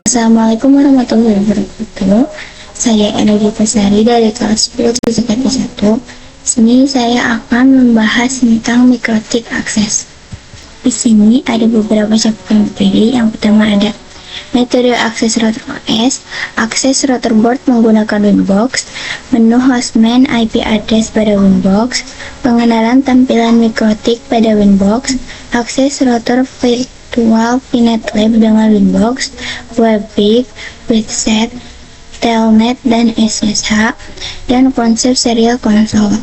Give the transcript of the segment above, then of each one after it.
Assalamualaikum warahmatullahi wabarakatuh. Saya Energi Pesari dari kelas 10 1. Sini saya akan membahas tentang mikrotik akses. Di sini ada beberapa cabang materi. Yang pertama ada metode akses router OS, akses router board menggunakan Winbox, menu hostman IP address pada Winbox, pengenalan tampilan mikrotik pada Winbox, akses router virtual VNet Lab dengan Winbox, WebPIC, WithSet, Telnet, dan SSH, dan konsep serial console.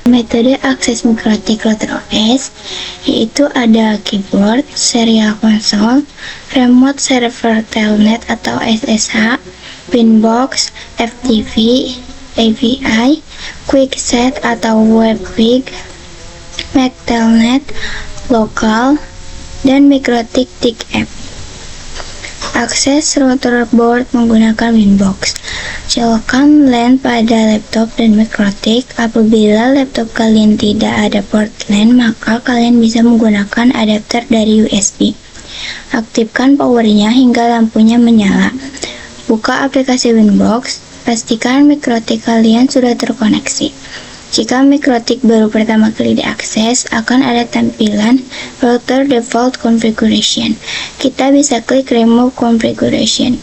Metode akses mikrotik router OS yaitu ada keyboard, serial console, remote server telnet atau SSH, Winbox, FTP, AVI, QuickSet atau WebPIC, MAC telnet, lokal, dan mikrotik TIC-App. Akses router board menggunakan Winbox. Colokkan LAN pada laptop dan mikrotik. Apabila laptop kalian tidak ada port LAN, maka kalian bisa menggunakan adapter dari USB. Aktifkan powernya hingga lampunya menyala. Buka aplikasi Winbox. Pastikan mikrotik kalian sudah terkoneksi. Jika mikrotik baru pertama kali diakses, akan ada tampilan Router Default Configuration. Kita bisa klik Remove Configuration.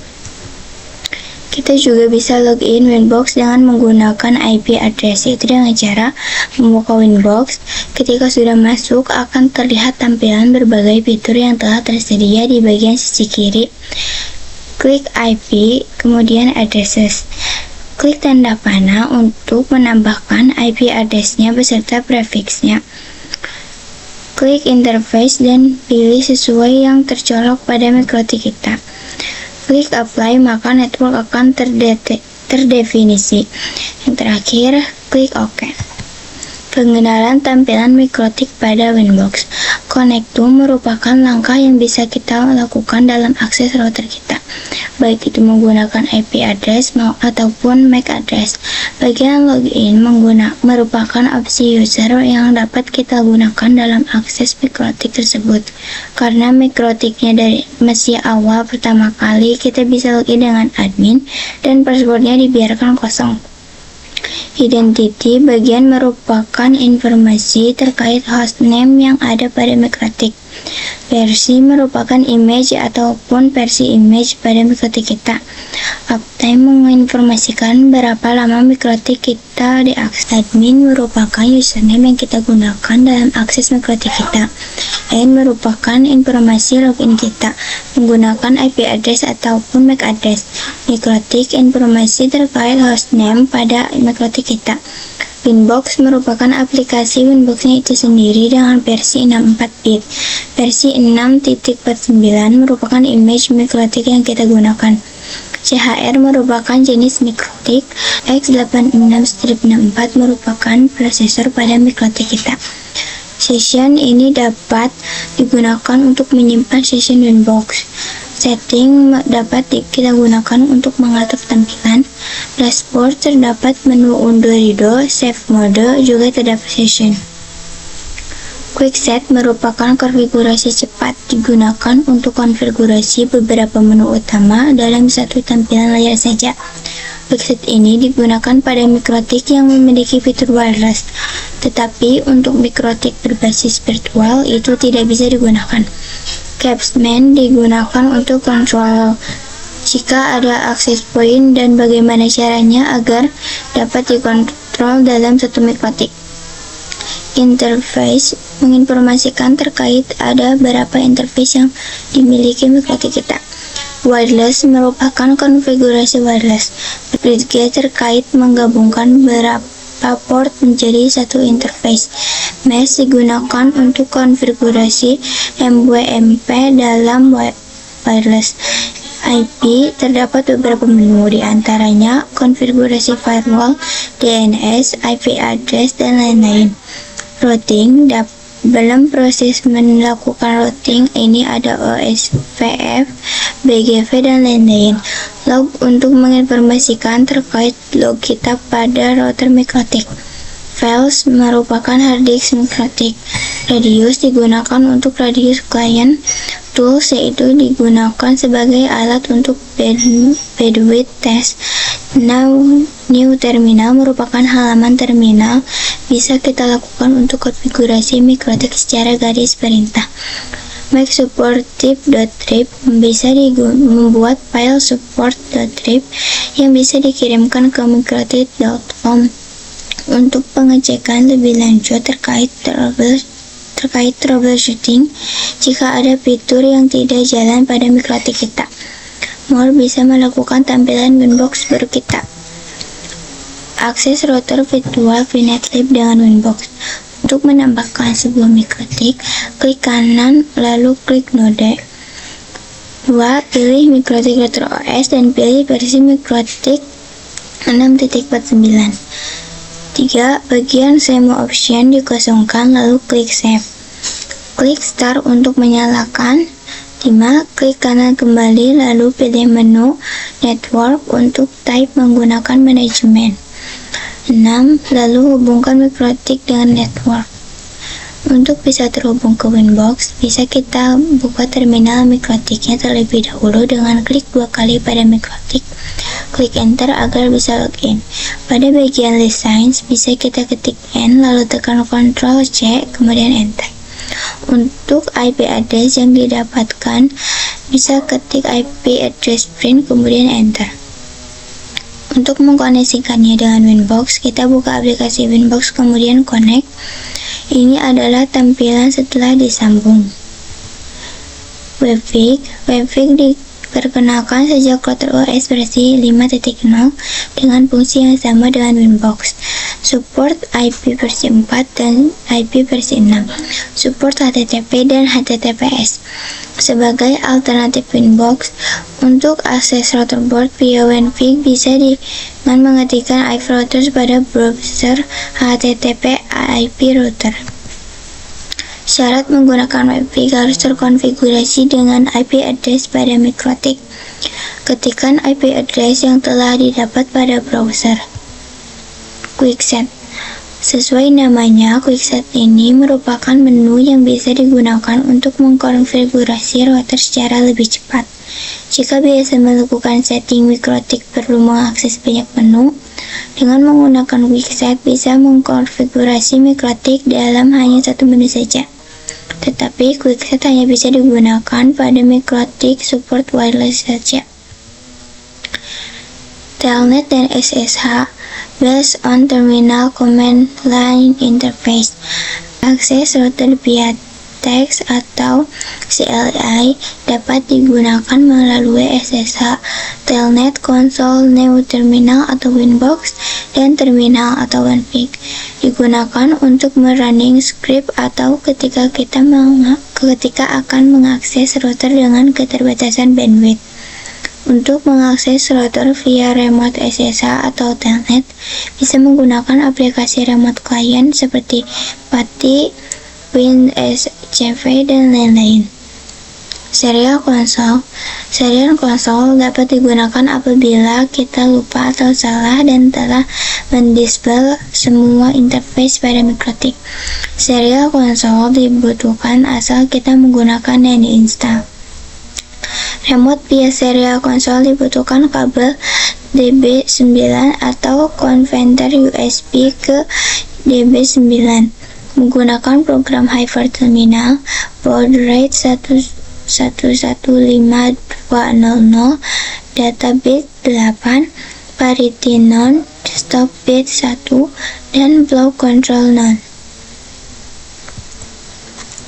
Kita juga bisa login Winbox dengan menggunakan IP address, yaitu dengan cara membuka Winbox. Ketika sudah masuk, akan terlihat tampilan berbagai fitur yang telah tersedia di bagian sisi kiri. Klik IP, kemudian Addresses. Klik tanda panah untuk menambahkan IP address-nya beserta prefix-nya. Klik Interface dan pilih sesuai yang tercolok pada mikrotik kita. Klik Apply, maka network akan terdefinisi. Yang terakhir, klik OK. Pengenalan tampilan mikrotik pada Winbox. Connect to merupakan langkah yang bisa kita lakukan dalam akses router kita, baik itu menggunakan IP address ataupun MAC address. Bagian login merupakan opsi user yang dapat kita gunakan dalam akses mikrotik tersebut. Karena mikrotiknya masih awal pertama kali, kita bisa login dengan admin dan passwordnya dibiarkan kosong. Identity bagian merupakan informasi terkait hostname yang ada pada mikrotik. Versi merupakan image ataupun versi image pada mikrotik kita. Uptime menginformasikan berapa lama mikrotik kita diakses. Admin merupakan username yang kita gunakan dalam akses mikrotik kita. N merupakan informasi login kita menggunakan IP address ataupun MAC address. Mikrotik informasi terkait hostname pada mikrotik kita. Winbox merupakan aplikasi Winbox-nya itu sendiri dengan versi 64 bit. Versi 6.49 merupakan image mikrotik yang kita gunakan. CHR merupakan jenis mikrotik. X86-64 merupakan prosesor pada mikrotik kita. Session ini dapat digunakan untuk menyimpan session Winbox. Setting dapat kita gunakan untuk mengatur tampilan. Dashboard terdapat menu unduh ridho, save mode, juga terdapat session. QuickSet merupakan konfigurasi cepat digunakan untuk konfigurasi beberapa menu utama dalam satu tampilan layar saja. QuickSet ini digunakan pada mikrotik yang memiliki fitur wireless, tetapi untuk mikrotik berbasis virtual itu tidak bisa digunakan. Capsman digunakan untuk kontrol jika ada access point dan bagaimana caranya agar dapat dikontrol dalam satu mikrotik. Interface menginformasikan terkait ada berapa interface yang dimiliki mikrotik kita. Wireless merupakan konfigurasi wireless. Bridge terkait menggabungkan beberapa port menjadi satu interface. Mesh digunakan untuk konfigurasi MWMP dalam wireless. IP terdapat beberapa menu, di antaranya konfigurasi firewall, DNS, IP address, dan lain-lain. Routing dalam proses melakukan routing ini ada OSPF, BGP, dan lain-lain. Log untuk menginformasikan terkait log kita pada router mikrotik. Files merupakan hard disk mikrotik. Radius digunakan untuk radius klien. Tools yaitu digunakan sebagai alat untuk bandwidth test. New terminal merupakan halaman terminal bisa kita lakukan untuk konfigurasi mikrotik secara garis perintah. Make supportive.trip bisa membuat file support.trip yang bisa dikirimkan ke mikrotik.com untuk pengecekan lebih lanjut terkait troubleshooting jika ada fitur yang tidak jalan pada mikrotik kita. More bisa melakukan tampilan Winbox baru kita. Akses router virtual VNet Lib dengan Winbox. Untuk menambahkan sebuah mikrotik, klik kanan lalu klik node. 2. Pilih mikrotik Retro OS dan pilih versi mikrotik 6.49. 3. Bagian Semua Option dikosongkan lalu klik Save. Klik Start untuk menyalakan. 5. Klik kanan kembali lalu pilih menu Network untuk type menggunakan manajemen. 6. Lalu hubungkan mikrotik dengan network. Untuk bisa terhubung ke Winbox, bisa kita buka terminal mikrotiknya terlebih dahulu dengan klik 2 kali pada mikrotik. Klik Enter agar bisa login. Pada bagian List Signs, bisa kita ketik N lalu tekan Ctrl C kemudian Enter. Untuk IP address yang didapatkan, bisa ketik IP address print kemudian Enter. Untuk mengkoneksikannya dengan Winbox, kita buka aplikasi Winbox kemudian connect. Ini adalah tampilan setelah disambung. Webvik diperkenalkan sejak CloudOS versi 5.0 dengan fungsi yang sama dengan Winbox. Support IP versi 4 dan IP versi 6. Support HTTP dan HTTPS. Sebagai alternatif Winbox, untuk akses routerboard via Webvik bisa dengan mengetikkan IP routers pada browser HTTP IP router. Syarat menggunakan Webvik harus terkonfigurasi dengan IP address pada mikrotik. Ketikkan IP address yang telah didapat pada browser. Quickset. Sesuai namanya, Quickset ini merupakan menu yang bisa digunakan untuk mengkonfigurasi router secara lebih cepat. Jika biasa melakukan setting mikrotik perlu mengakses banyak menu, dengan menggunakan Quickset bisa mengkonfigurasi mikrotik dalam hanya satu menu saja. Tetapi Quickset hanya bisa digunakan pada mikrotik support wireless saja. Telnet dan SSH based on Terminal Command Line Interface. Akses router via text atau CLI dapat digunakan melalui SSH, Telnet, konsol, New Terminal atau Winbox, dan terminal atau Webvik. Digunakan untuk merunning script atau ketika akan mengakses router dengan keterbatasan bandwidth. Untuk mengakses router via remote SSH atau Telnet, bisa menggunakan aplikasi remote client seperti PATI, WinSCV, dan lain-lain. Serial konsol dapat digunakan apabila kita lupa atau salah dan telah mendisable semua interface pada mikrotik. Serial konsol dibutuhkan asal kita menggunakan yang diinstal. Remote via serial konsol dibutuhkan kabel DB9 atau konverter USB ke DB9. Menggunakan program Hyperterminal, baud rate 115200, data bit 8, parity none, stop bit 1, dan flow control none.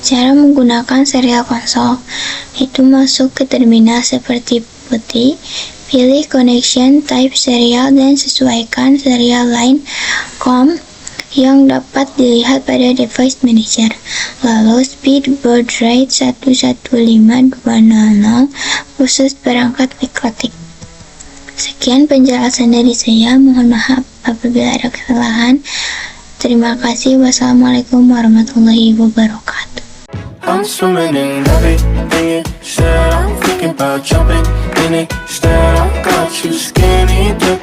Cara menggunakan serial konsol itu masuk ke terminal seperti putih, pilih connection type serial dan sesuaikan serial line COM yang dapat dilihat pada device manager. Lalu speed baud rate 115.200 khusus perangkat mikrotik. Sekian penjelasan dari saya, mohon maaf apabila ada kesalahan. Terima kasih. Wassalamualaikum warahmatullahi wabarakatuh. I'm swimming in everything you said. I'm thinking about jumping in it. Instead, I got you skinny dipping.